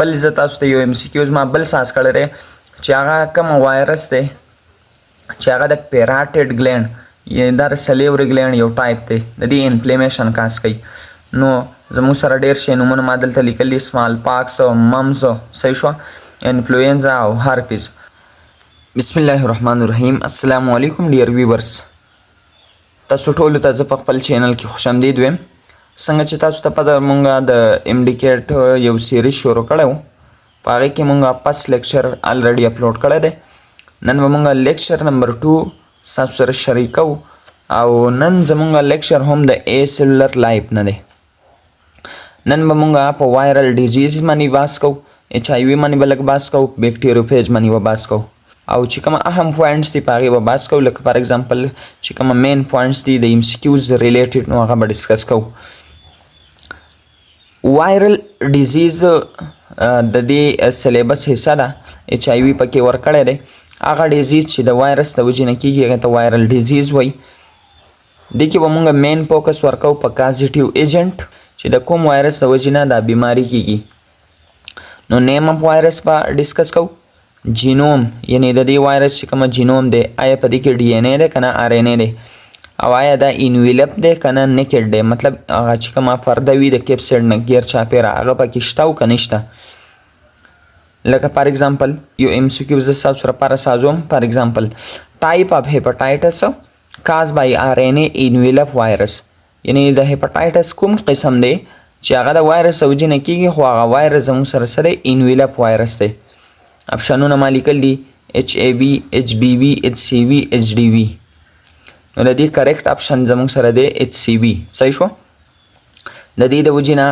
بل زه تاسو ته یو ام سی کیوز ما بل ساز کړی دی چې هغه کوم وایرس دی چې هغه د پیراټډ ګلینډ یعنې دا د سلیوري ګلینډ یو ټایپ دی د دې انفلیمیشن کاز کوي. نو زموږ سره ډېر شي نومونه ما دلته لیکلي سمال پاکس او ممز صحیح شوه انفلوینزا او هارپیز. بسم الله الرحمن الرحیم. السلام علیکم ډیر ویورز، تاسو ټولو ته زه په خپل چینل کې خوش آمدید وایم. څنګه چې تاسو ته پته مونږ د امډیکیټ یو سیریز شروع کړی و، په هغې کې مونږ پس لیکچر الریډي اپلوډ کړی دی. نن به مونږ لیکچر نمبر 2 ستاسو سره شریکو او نن زمونږ لیکچر هم د ای سیلولر لایف نه دی. نن به مونږ په وایرل ډیزیز باندې بحث کوو، ایچ آی وي باندې به لږ بحث کوو، بیکټیریوفیج باندې به بحث کوو او چې کومه اهم پوینټس دي په هغې به بحث کوو. لکه فار ایگزامپل چې کومه مین پوینټس دي د ام سی کیوز ریلیټډ نو هغه به ډسکس کوو. وایرل ډیزیز د دې سلیبس حصه ده، ایچ آی وي پکې ورکړی دی. هغه ډیزیز چې د وایرس د وجې نه کېږي هغه ته وایرل ډیزیز وایي. دې کې به مونږ مین فوکس ورکوو په کازیټیو ایجنټ چې د کوم وایرس د وجې نه دا بیماري کېږي. نو نیم اف وایرس به ډسکس کوو. جینوم یعنې د دې وایرس چې کومه جینوم دی آیا په دې کې ډي این ای دی که نه آر این ای دی، او آیا دا انویلپ دی که نه نیکډ دی، مطلب هغه چې کومه پرده وي د کیپسیډ نه غیر چاپېره هغه پکې شته او که نشته. لکه فار ایگزامپل یو ام سی کیو زه ستاسو سره پاره سازوم. فار ایگزامپل ټایپ اف هیپاټایټس کاز بای آر این ای انویلپ وایرس، یعنې د هیپاټایټس کوم قسم دی چې هغه د وایرس د وجې نه کېږي خو هغه وایرس زموږ سره څه دی انویلپ وایرس دی. اپشنونه ما لیکل دي ایچ ای وي، ایچ بی وي، ایچ سی وي، ایچ ډي وي. نو د دې کریکټ اپشن زموږ سره دی ایچ سی وي. صحیح شو؟ د دې د وجې نه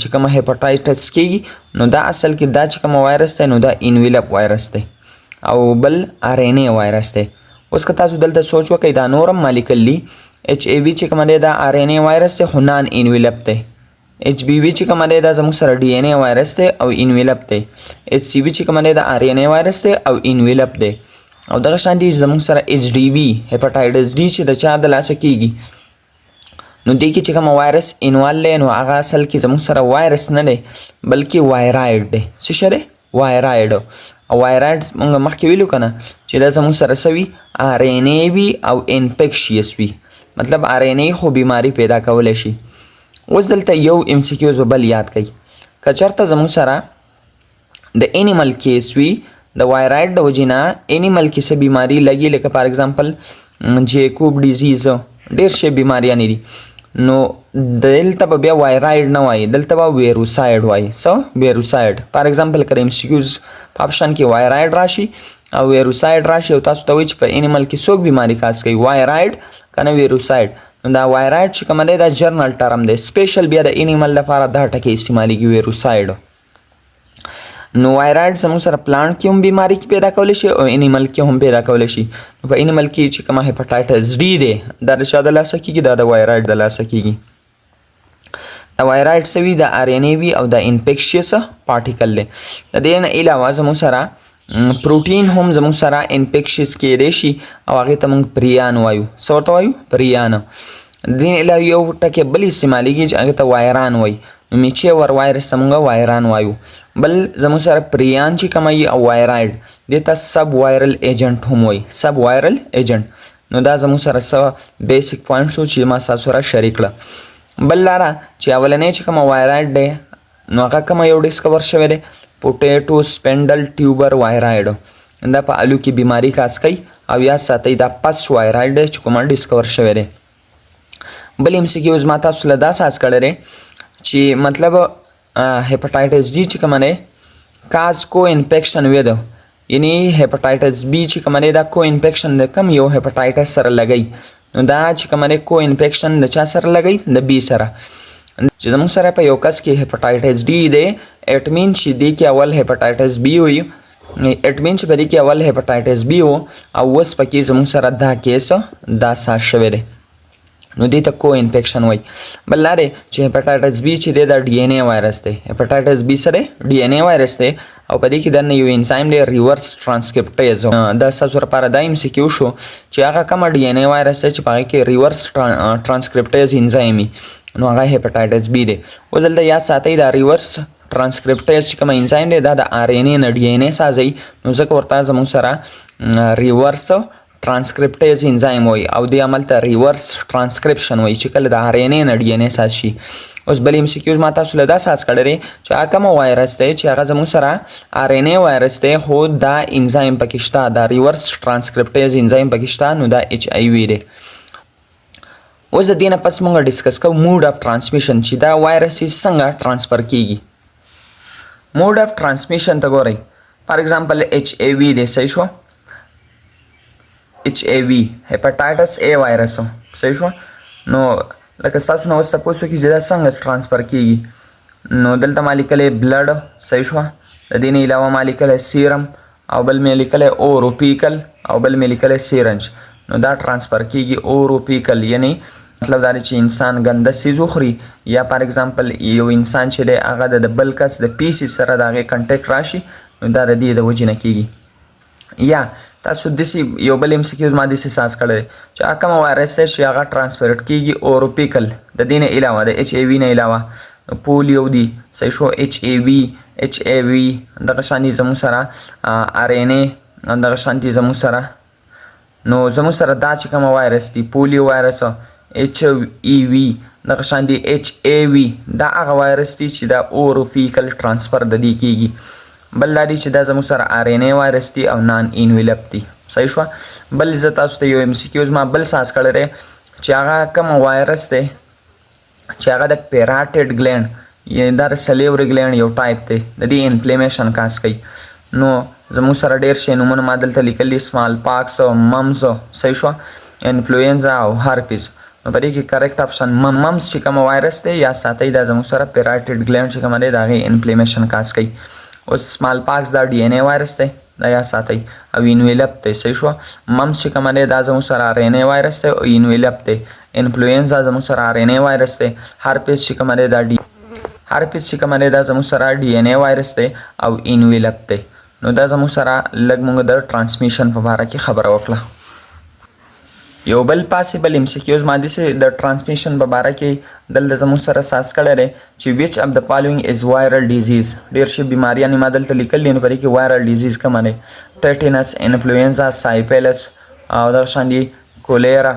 چې کومه هیپاټایټس کېږي نو دا اصل کې دا چې کومه وایرس دی نو دا انویلپ وایرس دی او بل آر این ای وایرس دی. اوس که تاسو دلته سوچ وکئ دا نور هم ما لیکل دي. ایچ ای وي چې کومه دی دا آر این ای وایرس دی خو نان انویلپ دی. ایچ بی وي چې کومه دی دا زموږ سره ډي این ای وایرس دی او انویلپ دی. ایچ سی وي چې کومه دی دا آر این ای وایرس دی او انویلپ دی. او دغه شان دي زموږ سره ایچ ډي وي هیپاټایټس ډي چې د چا د لاسه کېږي. نو دې کې چې کومه وایرس انوال دی نو هغه اصل کې زموږ سره وایرس نه دی بلکې وایرایډ دی. څه شی دی؟ وایرایډ. او وایرایډ موږ مخکې ویلو که نه چې دا زموږ سره څه وي؟ آر این ای وي او انفیکشیس وي، مطلب آر این ای خو بیماري پیدا کولی شي. اوس دلته یو ام سی کیوز به بل یاد کړئ. که چېرته زموږ سره د انیمل کیس وي د وایرایډ د وجې نه انیمل کې څه بیماري لګي، لکه فار ایگزامپل جیکوب ډیزیز ډېر شی بیماریانې دي، نو دلته به بیا وایرایډ نه وایي، دلته به ویروسایډ وایي. څه؟ ویروسایډ. فار ایگزامپل که د ام سی کیوز په اپشن کې وایرایډ راشي او ویروسایډ راشي او تاسو ته وایي چې په انیمل کې څوک بیماري کاز کوي، وایرایډ که نه ویروسایډ. نو دا وایرایډ چې کومه دی دا جرنل ټرم دی، سپیشل بیا د انیمل لپاره دا ټکی استعمالیږي ویروسایډ. نو وایرایډ زموږ سره پلانټ کې هم بیماري پیدا کولی شي او انیمل کې هم پیدا کولی شي. نو په انیمل کې چې کومه هیپاټایټس ډي دی دا د چا د لاسه کېږي؟ دا د وایرایډ د لاسه کېږي. دا وایرایډ څه وي؟ د آر این ای وي او د انفیکشیس پارټیکل دی. د دې نه علاوه زموږ سره پروټین هم زموږ سره انفیکشیس کېدی شي او هغې ته موږ پریان وایو. څه ورته وایو؟ پریان. د دې علاوه یو ټکی بل استعمالیږي چې هغې ته وایران وایي. نو میچیور وایرس ته موږ وایران وایو. بل زموږ سره پریان چې کومه وي او وایرایډ دې ته سب وایرل ایجنټ هم وایي. سب وایرل ایجنټ. نو دا زموږ سره څه بیسک پوینټس و چې ما ستاسو سره شریک کړه. بل لاره چې اولنی چې کومه وایرایډ دی نو هغه کومه یو ډسکور شوی دی؟ پوټیټو سپینډل ټیوبر وایرایډ. دا په الو کې بیماري کاز کوي او یاد ساتئ دا پس وایرایډ دی چې کومه ډسکور شوی دی. بل ام سی کیوز ما تاسو له دا ساز کړی دی چې مطلب هیپاټایټس ډي چې کومه دی کاز کو انفیکشن وید، یعنی هیپاټایټس بي چې کومه دی دا کو انفیکشن د کم یو هیپاټایټس سره لګوي. نو دا چې کومه دی کو انفیکشن د چا سره لګوي؟ د بي سره. چې زموږ سره په یو کس کې هیپاټایټس ډي دی اټ مین چې دې کې اول هیپاټایټس بي وي، اټ مین چې په دې کې اول هیپاټایټس بي و او اوس پکې زموږ سره دا کیس دا ساز شوی دی. نو دې ته کو انفیکشن وایي. بل لارې چې هیپاټایټس بي چې دی دا ډي این ای وایرس دی. هیپاټایټس بي سره ډي این ای وایرس دی او په دې کې دننه یو انزایم دی ریورس ټرانسکریپټیز. دا ستاسو لپاره دا ام سی کیو شو چې هغه کومه ډي این ای وایرس دی چې په هغې کې ریورس ټرانسکریپټیز انزایم وي نو هغه هیپاټایټس بي دی. اوس دلته یاد ساتئ دا ریورس ترانسکریپټیز چې کوم انزایم دی دا د آر ان اے نه ډي ان اے سازي نو ځکه ورته زموږ سره ریورس ترانسکریپټیز انزایم وایي او دې عمل ته ریورس ترانسکریپشن وایي چې کله د آر ان اے نه ډي ان اے ساز شي. اوس بل MCQs ما تاسو له دا ساز کړی دی چې هغه کوم وایرس دی چې هغه زموږ سره آر ان اے وایرس دی خو دا انزایم پکې شته دا ریورس ترانسکریپټیز انزایم پکې شته نو دا HIV دی. اوس د دې نه پس موږ ډسکس کوو موډ اف ټرانسمیشن چې دا وایرس څنګه ټرانسفر کیږي. موډ اف ټرانسمیشن ته ګورئ فار ایگزامپل HIV دی صحیح شو HIV هیپاټایټس A وایرس صحیح شو نو لکه تاسو نو اوس تاسو کې چې دا څنګه ټرانسفر کیږي نو دلته ما لیکلی بلډ صحیح شو د دې نه علاوه ما لیکلی سیرم او بل مې لیکلی اوروپیکل او بل مې لیکلی سیرنج نو دا ټرانسفر کیږي اوروپیکل یعنی مطلب دا چې انسان ګنده څیز وخوري یا فار ایگزامپل یو انسان چې دی هغه د بل کس د پیسې سره د هغې کنټیکټ راشي نو دا د دې د وجې نه کیږي. یا تاسو داسې یو بل MCQs ما داسې ساز کړی چې هغه کومه وایرس دی چې هغه ټرانسفرټ کیږي اوروپیکل د دې نه علاوه د HIV نه علاوه پولیو دی صحیح شو HIV دغه شان دي زموږ سره RNA دغه شان دي زموږ سره نو زموږ سره دا چې کومه وایرس دی پولیو وایرس HIV دغه شان دي HAV دا هغه وایرس دی چې دا اوروپیکل ټرانسفر د دې کیږي. بل دا دی چې دا زموږ سره RNA وایرس دی او نان انویلپ دی صحیح شو. بل زه تاسو ته یو MCQs ما بل ساز کړی دی چې هغه کوم وایرس دی چې هغه د پیراټیډ ګلینډ یعنې دا د سلیوري ګلینډ یو ټایپ دی د دې انفلیمیشن کاز کوي. نو زموږ سره ډېر شی نومونه ما دلته لیکلي سمال پاکس ممز صحیح شو انفلوینزا او هارپیز نو په دې کې کریکټ اپشن ممز چې کوم وایرس دی یا ساتئ دا زموږ سره پیراټیډ ګلینډ چې کوم دی د هغې انفلیمیشن کاز کوي. اوس سمال پاکس دا DNA وایرس دی دا یا ساتئ او انویلپ دی صحیح شو. ممز چې کوم دی دا زموږ سره RNA وایرس دی او انویلپ دی. انفلوینزا زموږ سره RNA وایرس دی. هارپیز چې کوم دی دا هارپیز چې کوم دی دا زموږ سره DNA وایرس دی او انویلپ دی. نو دا زموږ سره لږ موږ د ټرانسمیشن په باره کې خبره وکړه. یو بل پاسیبل MCQs ما داسې د ټرانسمیشن په باره کې دلته زموږ سره ساز کړی دی چې ویچ اف د فالوینګ از وایرل ډیزیز ډېر شي بیماریانې ما دلته لیکلي نو په دې کې وایرل ډیزیز کومه دی ټیټینس انفلوینزا سایپیلس او دغه شان دي کولیرا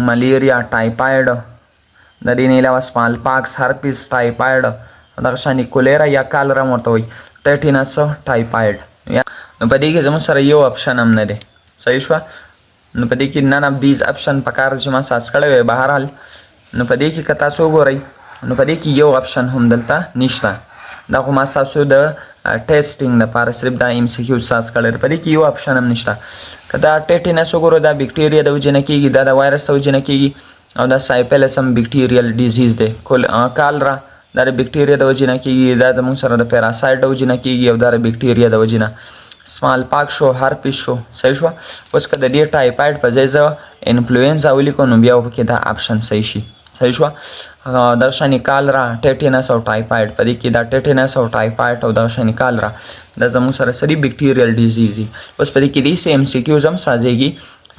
ملیریا ټایفایډ د دې نه علاوه سمال پاکس هرپیز ټایفایډ دغه شان دي کولیرا یا کالرا هم ورته وایي ټیټینس ټایفایډ نو په دې کې زموږ سره یو اپشن هم نه دی صحیح شوه. نو په دې کې نن اف دیز اپشن پکار چې ما ساز کړی وی بهرحال نو په دې کې که تاسو وګورئ نو په دې کې یو اپشن هم دلته نشته دا خو ما تاسو د ټیسټینګ لپاره صرف دا MCQ ساز کړی په دې کې یو اپشن هم نشته. که دا ټیټینس وګورو دا بیکټیریا د وجې نه کیږي دا د وایرس د وجې نه کیږي او دا سایپیلس هم بیکټیریل ډیزیز دی. کالرا دا د بیکټیریا د وجې نه کیږي دا زموږ سره د پیراسایټ د وجې نه کیږي او دا د بیکټیریا د وجې نه. سمال پاک شو هرپیس شو صحیح شو. اوس که د دې ټایفایډ په ځای زه انفلوینزا ولیکو نو بیا پکې دا اپشن صحیح شي صحیح شو. دغه شانې کالرا ټیټینس او ټایفایډ په دې کې دا ټیټینس او ټایفایډ او دغه شانې کالرا دا زموږ سره سری بیکټیریل ډیزیز دي. اوس په دې کې داسې MCQs هم سازېږي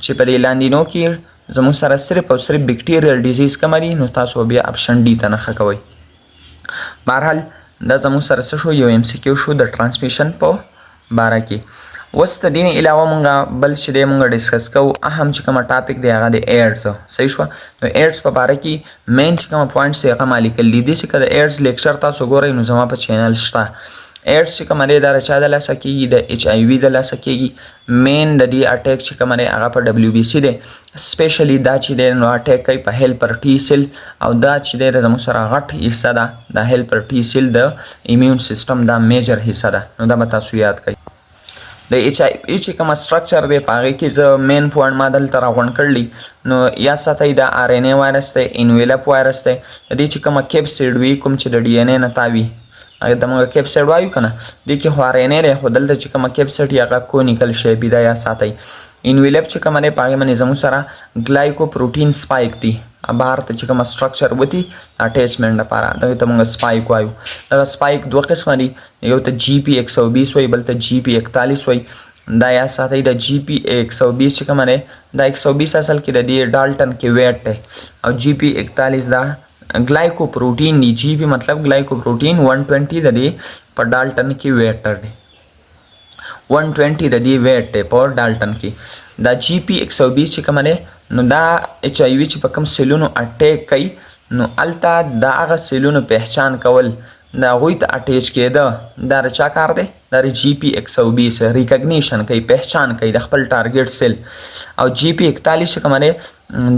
چې په دې لاندینو کې زموږ سره صرف او صرف بیکټیریل ډیزیز کوم دي نو تاسو بیا اپشن ډي ته نښه کوئ. بهرحال دا زموږ سره څه شو یو MCQ شو د ټرانسمیشن په باره کې. اوس د دې نه علاوه مونږ بل چې دی مونږ ډسکس کوو اهم چې کومه ټاپک دی هغه د ایډز صحیح شوه. نو ایډز په باره کې مین چې کومه پوینټس دی هغه ما لیکلي دي چې که د ایډز لیکچر تاسو ګورئ نو زما په چینل شته. ایډز چې کومه دی دا د چا د لاسه کېږي د HIV د لاسه کېږي. مین د دې اټیک چې کومه دی هغه په WBC دی سپیشلی دا چې دی نو اټیک کوي په هیلپر ټي سیل او دا چې دی د زموږ سره غټ حصه ده د هیلپر ټي سیل د ایمیون سیسټم دا میجر حصه ده نو دا به تاسو یاد کړئ. د HIV چې کومه سټرکچر دی په هغې کې زه مین پوینټ ما دلته راغونډ کړلی نو یا ساتئ دا RNA وایرس دی انویلپ وایرس دی د دې چې کومه کیپسیډ وي کوم چې د DNA نه تاوي هغه ته موږ کیپسیډ وایو که نه دې کې خو RNA دی خو دلته چې کومه کیپسیډ وي هغه کونیکل شیپي ده یا ساتئ. انویلپ چې کومه دی په هغې باندې زموږ سره ګلایکوپروټین سپایک دی بهر ته چې کومه سټرکچر وتي اټیچمنټ لپاره دغې ته موږ سپایک وایو. دغه سپایک دوه قسمه دي یو ته GP120 وایي بل ته GP41 وایي. دا یا ساتئ د GP120 چې کومه دی دا 120 اصل کې د دې ډالټن کې ویټ دی او GP41 دا ग्लाइकोप्रोटीन دی جی پی مطلب ग्लाइकोप्रोटीन 120 د دې په ډالټن کې ویټ دی 120 د دې ویټ دی په ډالټن کې دا جی پی 120 چې کوم دی نو دا ایچ آی وي چې په کوم سیلونو اټیک کوي نو الته د هغه سیلونو پہچان کول دا هغوی ته اټیچ کېده دا د چا کار دی دا د جی پی 120 ریکګنیشن کوي پہچان کوي د خپل ټارګټ سیل او جی پی 41 چې کوم دی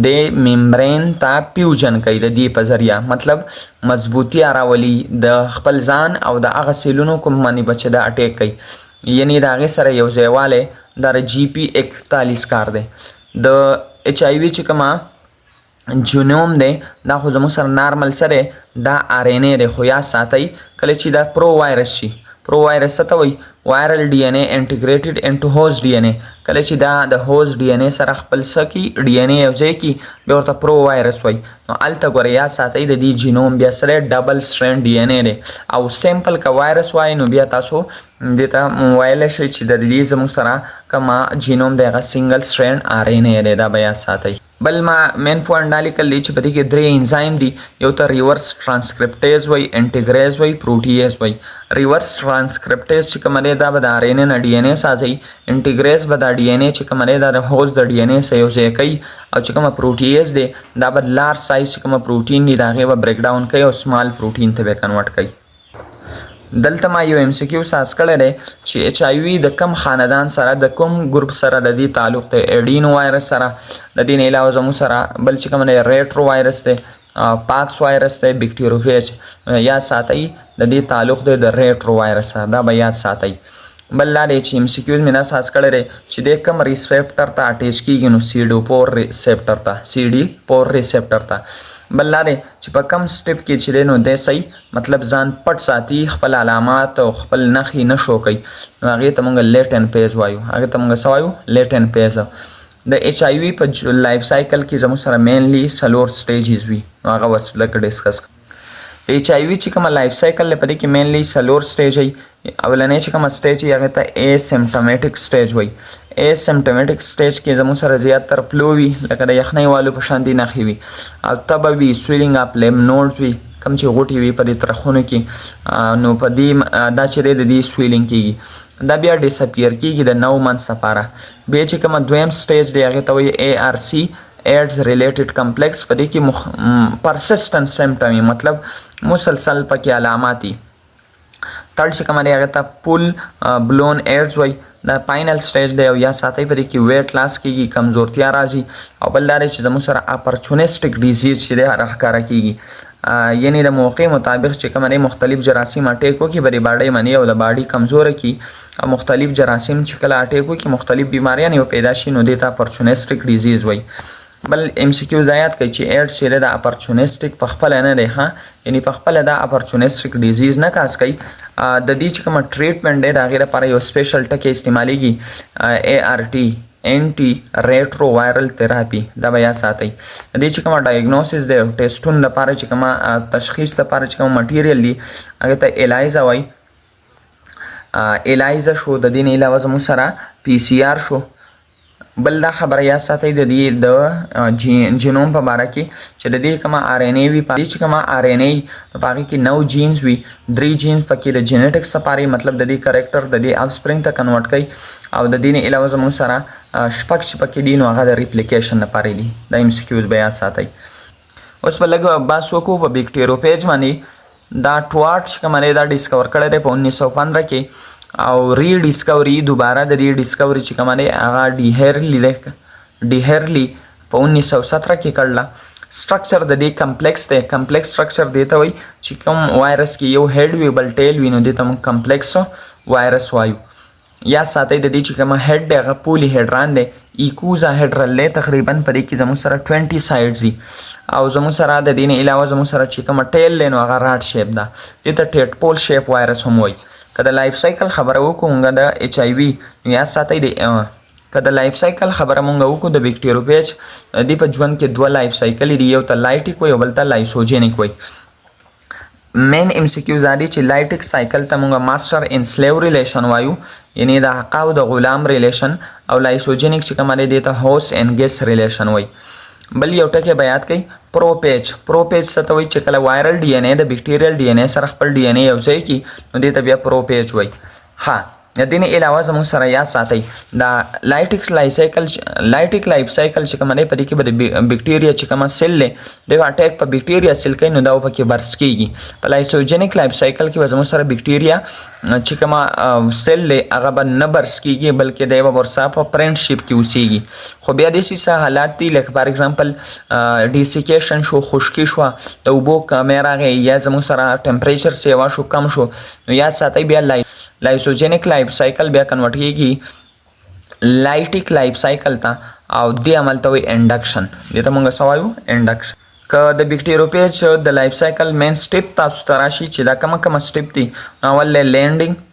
د ممبرین ته پیوژن کوي د دې په ذریعه مطلب مضبوطی راولي د خپل ځان او د هغه سیلونو کوم باندې بچ دا اټیک کوي یعنی د هغې سره یو ځای والی دا د جی پی 41 کار دی د ایچ آی وي چې کومه جینوم دی دا خو زموږ سره نارمل سره دا آر این ای دی خو یاد ساتئ کله چې دا پرو وایرس شي پرو وایرس څه ته وایي وایرل ډي ان ای انټیګریټډ انټو هوست ډي ان ای کله چې دا د هوست ډي ان ای سره خپل څه کي ډي ان ای یو ځای کي بیا ورته پرو وایرس وایي نو هلته ګوره یاد ساتئ د دې جینوم بیا سره ډبل سټرینډ ډي ان ای دی او سیمپل که وایرس وایي نو بیا تاسو دې ته ویلی شئ چې د دې زموږ سره کومه جینوم دی هغه سنګل سټرینډ آر این ای دی دا به یاد ساتئ بل ما مین پوینټ دا لیکل دی چې په دې کې درې انزایم دي یو ته ریورس ټرانسکریپټیز وایي انټیګریز وایي پروټیز وایي ریورس ټرانسکریپټیز چې کومه دی دا به د آر این ای نه ډي ان ای سازوي انټیګریز به دا ډي ان ای چې کومه دی دا د هوست د ډي ان ای سره یو ځای کوي او چې کومه پروټیز دی دا به لارج سایز چې کومه پروټین دی د هغې به بریک ډاون کوي او سمال پروټین ته به کنورټ کوي دلته ما یو ام سی کیو ساز کړی دی چې ایچ آی وي د کم خاندان سره د کوم ګروپ سره د دې تعلق دی ایډینو وایرس سره د دې نه علاوه زموږ سره بل چې کوم دی ریټرو وایرس دی پاکس وایرس دی بیکټیروفیج یاد ساتئ د دې تعلق دی د ریټرو وایرس سره دا به یاد ساتئ بل دا دی چې ام سی کیوز مې دا ساز کړی دی چې د کوم ریسپټر ته اټیچ کېږي نو سی ډي پور ریسپټر ته سی ډي پور ریسپټر ته بل دا دی چې په کم سټپ کې چې دی نو دی صحیح مطلب ځان پټ ساتي خپل علامات او خپل نښې نه شو کوي نو هغې ته موږ لیټن پیز وایو هغې ته موږ څه وایو لیټن پیز د ایچ آی وي په لایف سایکل کې زموږ سره مینلی څلور سټیجز وي نو هغه اوس لږ ډسکس ایچ آی وي چې کومه لایف سایکل دی په دې کې مینلی څلور سټیج وي اولنی چې کومه سټیج وي هغې ته ای سمټمیټک سټیج وایي ای سمټمیټک سټیج کې زموږ سره زیاتر پلو وي لکه د یخنۍ والو په شان دي نښې وي او تبه وي سویلینګ اپ لیمف نوډز وي کوم چې غوټې وي په دې ترخونو کې نو په دې دا چې دی د دې سویلینګ کېږي دا بیا ډسپیر کېږي د 9 منث لپاره بیا چې کومه دویم سټیج دی هغې ته وایي ای آر سی ایډز ریلیټډ کمپلیکس په دې کې پرسسټنټ سمټم مطلب مسلسل پکې علامات دي تھرډ چې کومه دی هغې ته پول بلون ایډز وایي دا فاینل سټیج دی او یا ساتئ په دې کې ویټ لاس کېږي کمزورتیا راځي او بل دا دی چې زموږ سره اپرچونسټک ډیزیز چې دی راښکاره کېږي یعنی د موقع مطابق چې کومه دی مختلف جراثیم اټیک وکړي به د باډۍ منې او د باډي کمزوره کړي او مختلف جراثیم چې کله اټیک وکړي مختلف بیماریان یو پیدا شي نو دې ته اپرچونسټک ډیزیز وایي بل ام سی کیو یاد کوي چې ایډز چې دی د اپرچونسټک په خپله نه دی ها یعنی په خپله دا اپرچونسټک ډیزیز نه کاز کوي د دې چې کومه ټریټمنټ دی د هغې لپاره یو سپیشل ټکی استعمالیږي ای آر ټي اینټي ریټرو وایرل تھراپي دا به یاد ساتئ د دې چې کومه ډایګنوسس دی ټیسټونو لپاره چې کومه تشخیص لپاره چې کومه مټیریل دی هغې ته ایلایزا وایي ایلایزا شو د دې نه علاوه زموږ سره پی سی آر شو بل دا خبره یاد ساتئ د دې د جینوم په باره کې چې د دې کومه آر این ای وي په دې چې کومه آر این ای په هغې کې 9 جینز وي 3 جینز پکې د جینیټکس لپاره مطلب د دې کریکټر د دې آفسپرینګ ته کنورټ کوي او د دې نه علاوه زموږ سره شپږ چې پکې دي نو هغه د ریپلیکیشن لپاره دي دا ام سی کیوز به یاد ساتئ اوس به لږ بحث وکړو په بیکټیروفیج باندې دا ټواټ چې کومه دی دا ډسکور کړی دی په 1915 کې او ری ډسکوري دوباره د ری ډسکوري چې کومه دی هغه ډیهرلی په 1917 کې کړله سټرکچر د دې کمپلیکس دی کمپلیکس سټرکچر دی ته وایي چې کوم وایرس کې یو هیډ وي بل ټیل وي نو دې ته موږ کمپلیکس وایرس وایو یا ساتئ د دې چې کومه هیډ دی هغه پولی هیډران دی ایکوزا هیډرل دی تقریبا په دې کې زموږ سره 20 سایډز دي او زموږ سره د دې نه علاوه زموږ سره چې کومه ټیل دی نو هغه راډ شیپ ده دې ته ټیټ پول شیپ وایرس هم وایي که د لایف سایکل خبره وکړو موږ د ایچ آی وي نو یا ساتئ که د لایف سایکل خبره موږ وکړو د بیکټیروفیج دې په ژوند کې 2 لایف سایکل دي یو ته لایټیک وایي او بل ته لایسوجینیک وایي مین ام سی کیوز دا دي چې لایټیک سایکل ته موږ ماسټر ان سلیو ریلیشن وایو یعنی د حقا او د غلام ریلیشن او لایسوجینیک چې کومه دی دې ته هوس ان ګیس ریلیشن وایي بل یو ټکی به یاد کړئ پروپیج څه ته وایي چې کله وایرل ډي ان اے د بیکټیریل ډي ان اے سره خپل ډي ان اے یوځای کړي نو دې ته بیا پروپیج وایي. ها د دې نه علاوه زموږ سره یاد ساتئ دا لایټیک لایف سایکل چې کومه دی په دې کې به د بیکټیریا چې کومه سیل دی د اټیک په بیکټیریا سیل کوي نو دا پکې برس کیږي. په لایسوجینیک لایف سایکل کې به زموږ سره بیکټیریا چې کومه سیل دی هغه به نه برس کیږي بلکې دی به ورسره په فرینډشپ کې اوسیږي. خو بیا داسې څه حالات دي لکه فار ایگزامپل ډیسیکیشن شو، خشکي شوه، د اوبو کمی راغی یا زموږ سره ټمپریچر سیوا شو کم شو نو یاد ساتئ بیا لایسوجینیک لایف سایکل بیا کنورټ کیږي لایټیک لایف سایکل ته او دې عمل ته وایي انډکشن. دې ته موږ څه وایو؟ انډکشن. که د بیکټیریوفیج د لایف سایکل مین سټیپ تاسو ته راشي چې دا کومه سټیپ دي نو اول لینډینګ